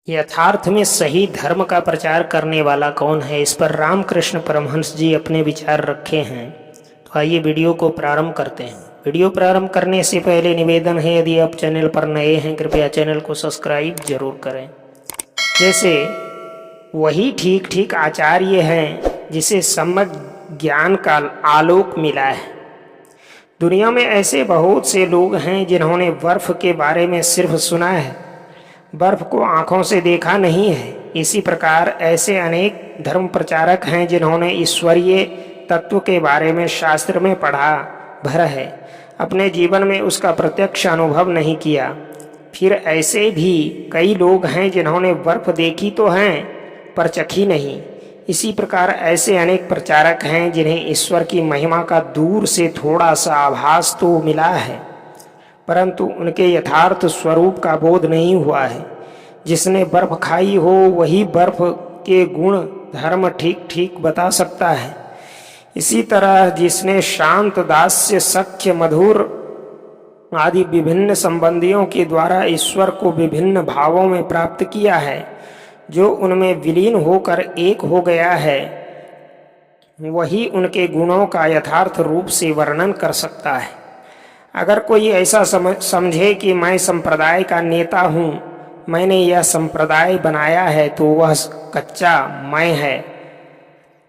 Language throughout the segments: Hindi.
यथार्थ में सही धर्म का प्रचार करने वाला कौन है, इस पर रामकृष्ण परमहंस जी अपने विचार रखे हैं। तो आइए वीडियो को प्रारंभ करते हैं। वीडियो प्रारंभ करने से पहले निवेदन है, यदि आप चैनल पर नए हैं कृपया चैनल को सब्सक्राइब जरूर करें। जैसे वही ठीक ठीक आचार्य हैं जिसे सम्यक ज्ञान का आलोक मिला है। दुनिया में ऐसे बहुत से लोग हैं जिन्होंने बर्फ के बारे में सिर्फ सुना है, बर्फ को आंखों से देखा नहीं है। इसी प्रकार ऐसे अनेक धर्म प्रचारक हैं जिन्होंने ईश्वरीय तत्व के बारे में शास्त्र में पढ़ा भर है, अपने जीवन में उसका प्रत्यक्ष अनुभव नहीं किया। फिर ऐसे भी कई लोग हैं जिन्होंने बर्फ देखी तो हैं पर चखी नहीं। इसी प्रकार ऐसे अनेक प्रचारक हैं जिन्हें ईश्वर की महिमा का दूर से थोड़ा सा आभास तो मिला है, परंतु उनके यथार्थ स्वरूप का बोध नहीं हुआ है। जिसने बर्फ खाई हो वही बर्फ के गुण धर्म ठीक ठीक बता सकता है। इसी तरह जिसने शांत, दास्य, सख्य, मधुर आदि विभिन्न संबंधियों के द्वारा ईश्वर को विभिन्न भावों में प्राप्त किया है, जो उनमें विलीन होकर एक हो गया है, वही उनके गुणों का यथार्थ रूप से वर्णन कर सकता है। अगर कोई ऐसा समझे कि मैं संप्रदाय का नेता हूँ, मैंने यह संप्रदाय बनाया है, तो वह कच्चा मैं है।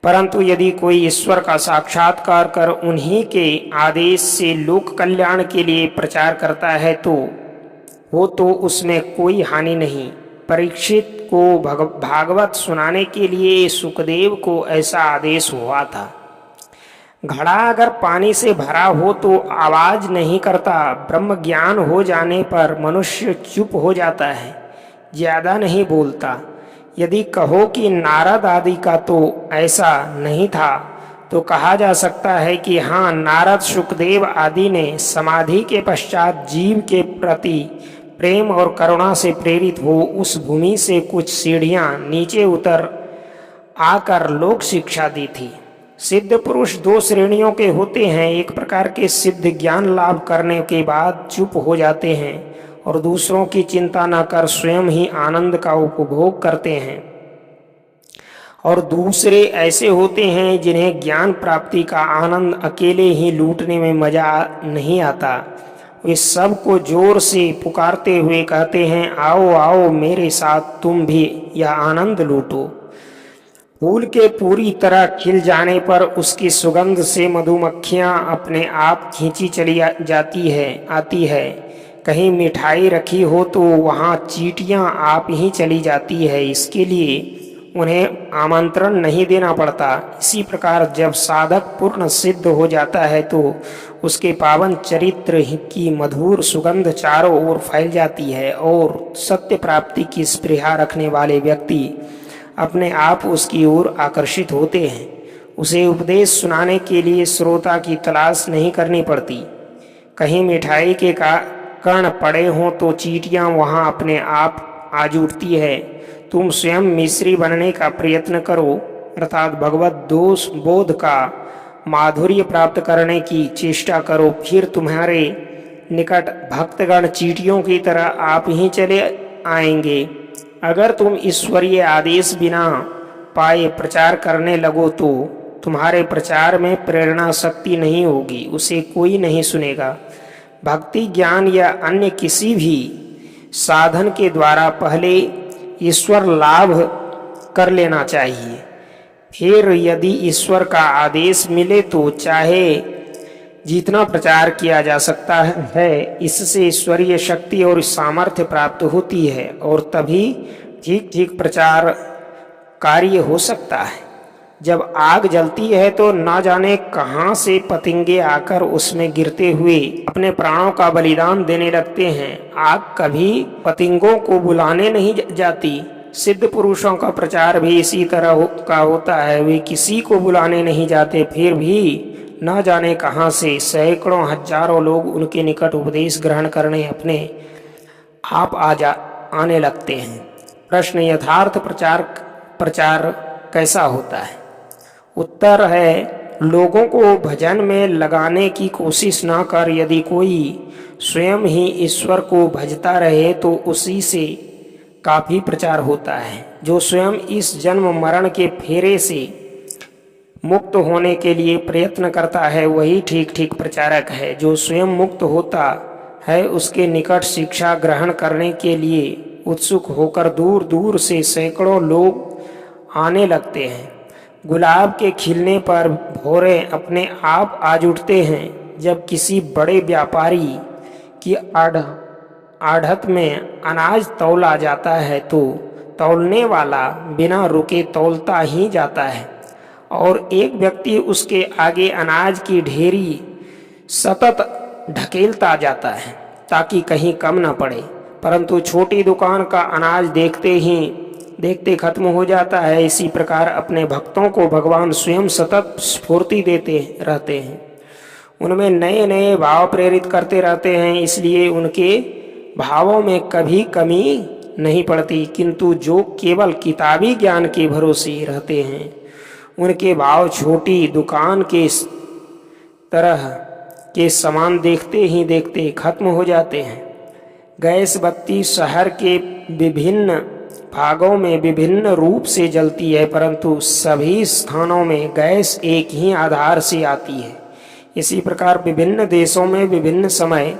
परंतु यदि कोई ईश्वर का साक्षात्कार कर उन्हीं के आदेश से लोक कल्याण के लिए प्रचार करता है तो उसमें कोई हानि नहीं। परीक्षित को भागवत सुनाने के लिए सुखदेव को ऐसा आदेश हुआ था। घड़ा अगर पानी से भरा हो तो आवाज नहीं करता। ब्रह्म ज्ञान हो जाने पर मनुष्य चुप हो जाता है, ज्यादा नहीं बोलता। यदि कहो कि नारद आदि का तो ऐसा नहीं था, तो कहा जा सकता है कि हाँ, नारद, सुखदेव आदि ने समाधि के पश्चात जीव के प्रति प्रेम और करुणा से प्रेरित हो उस भूमि से कुछ सीढ़ियां नीचे उतर आकर लोक शिक्षा दी थी। सिद्ध पुरुष दो श्रेणियों के होते हैं। एक प्रकार के सिद्ध ज्ञान लाभ करने के बाद चुप हो जाते हैं और दूसरों की चिंता न कर स्वयं ही आनंद का उपभोग करते हैं। और दूसरे ऐसे होते हैं जिन्हें ज्ञान प्राप्ति का आनंद अकेले ही लूटने में मजा नहीं आता। वे सबको जोर से पुकारते हुए कहते हैं, आओ आओ मेरे साथ तुम भी यह आनंद लूटो। फूल के पूरी तरह खिल जाने पर उसकी सुगंध से मधुमक्खियां अपने आप खींची चली आती है। कहीं मिठाई रखी हो तो वहां चींटियां आप ही चली जाती है। इसके लिए उन्हें आमंत्रण नहीं देना पड़ता। इसी प्रकार जब साधक पूर्ण सिद्ध हो जाता है तो उसके पावन चरित्र की मधुर सुगंध चारों ओर फैल जाती है और सत्य प्राप्ति की स्पृहा रखने वाले व्यक्ति अपने आप उसकी ओर आकर्षित होते हैं। उसे उपदेश सुनाने के लिए श्रोता की तलाश नहीं करनी पड़ती। कहीं मिठाई के कण पड़े हों तो चींटियां वहां अपने आप आ जुटती है। तुम स्वयं मिश्री बनने का प्रयत्न करो, अर्थात भगवत दोष बोध का माधुर्य प्राप्त करने की चेष्टा करो। फिर तुम्हारे निकट भक्तगण चींटियों की तरह आप ही चले आएंगे। अगर तुम ईश्वरीय आदेश बिना पाए प्रचार करने लगो तो तुम्हारे प्रचार में प्रेरणा शक्ति नहीं होगी, उसे कोई नहीं सुनेगा। भक्ति, ज्ञान या अन्य किसी भी साधन के द्वारा पहले ईश्वर लाभ कर लेना चाहिए। फिर यदि ईश्वर का आदेश मिले तो चाहे जितना प्रचार किया जा सकता है, इससे ईश्वरीय शक्ति और सामर्थ्य प्राप्त होती है और तभी ठीक ठीक प्रचार कार्य हो सकता है। जब आग जलती है तो ना जाने कहाँ से पतंगे आकर उसमें गिरते हुए अपने प्राणों का बलिदान देने लगते हैं। आग कभी पतंगों को बुलाने नहीं जाती। सिद्ध पुरुषों का प्रचार भी इसी तरह का होता है। वे किसी को बुलाने नहीं जाते, फिर भी न जाने कहाँ से सैकड़ों हजारों लोग उनके निकट उपदेश ग्रहण करने अपने आप आने लगते हैं। प्रश्न, यथार्थ प्रचार कैसा होता है? उत्तर है, लोगों को भजन में लगाने की कोशिश न कर। यदि कोई स्वयं ही ईश्वर को भजता रहे तो उसी से काफी प्रचार होता है। जो स्वयं इस जन्म मरण के फेरे से मुक्त होने के लिए प्रयत्न करता है वही ठीक ठीक प्रचारक है। जो स्वयं मुक्त होता है उसके निकट शिक्षा ग्रहण करने के लिए उत्सुक होकर दूर दूर से सैकड़ों लोग आने लगते हैं। गुलाब के खिलने पर भौरे अपने आप आज उठते हैं। जब किसी बड़े व्यापारी की आढ़त में अनाज तौला जाता है तो तौलने वाला बिना रुके तौलता ही जाता है और एक व्यक्ति उसके आगे अनाज की ढेरी सतत ढकेलता जाता है ताकि कहीं कम न पड़े, परंतु छोटी दुकान का अनाज देखते खत्म हो जाता है। इसी प्रकार अपने भक्तों को भगवान स्वयं सतत स्फूर्ति देते रहते हैं, उनमें नए नए भाव प्रेरित करते रहते हैं, इसलिए उनके भावों में कभी कमी नहीं पड़ती। किंतु जो केवल किताबी ज्ञान के भरोसे रहते हैं उनके भाव छोटी दुकान के तरह के समान देखते ही देखते खत्म हो जाते हैं। गैस बत्ती शहर के विभिन्न भागों में विभिन्न रूप से जलती है, परंतु सभी स्थानों में गैस एक ही आधार से आती है। इसी प्रकार विभिन्न देशों में विभिन्न समय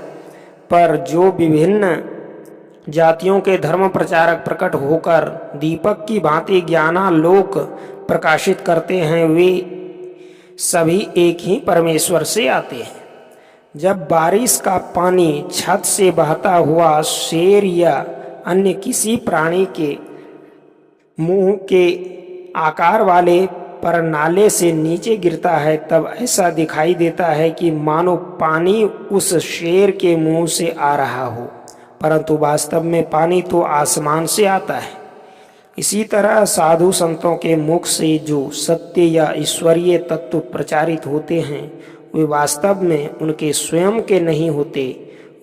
पर जो विभिन्न जातियों के धर्म प्रचारक प्रकट होकर दीपक की भांति ज्ञानालोक प्रकाशित करते हैं वे सभी एक ही परमेश्वर से आते हैं। जब बारिश का पानी छत से बहता हुआ शेर या अन्य किसी प्राणी के मुंह के आकार वाले पर नाले से नीचे गिरता है तब ऐसा दिखाई देता है कि मानो पानी उस शेर के मुंह से आ रहा हो, परंतु वास्तव में पानी तो आसमान से आता है। इसी तरह साधु संतों के मुख से जो सत्य या ईश्वरीय तत्व प्रचारित होते हैं वे वास्तव में उनके स्वयं के नहीं होते,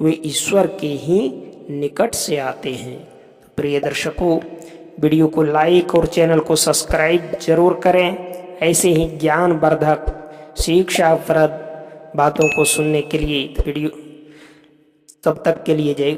वे ईश्वर के ही निकट से आते हैं। प्रिय दर्शकों, वीडियो को लाइक और चैनल को सब्सक्राइब जरूर करें। ऐसे ही ज्ञानवर्धक शिक्षाप्रद बातों को सुनने के लिए वीडियो तब तक के लिए जय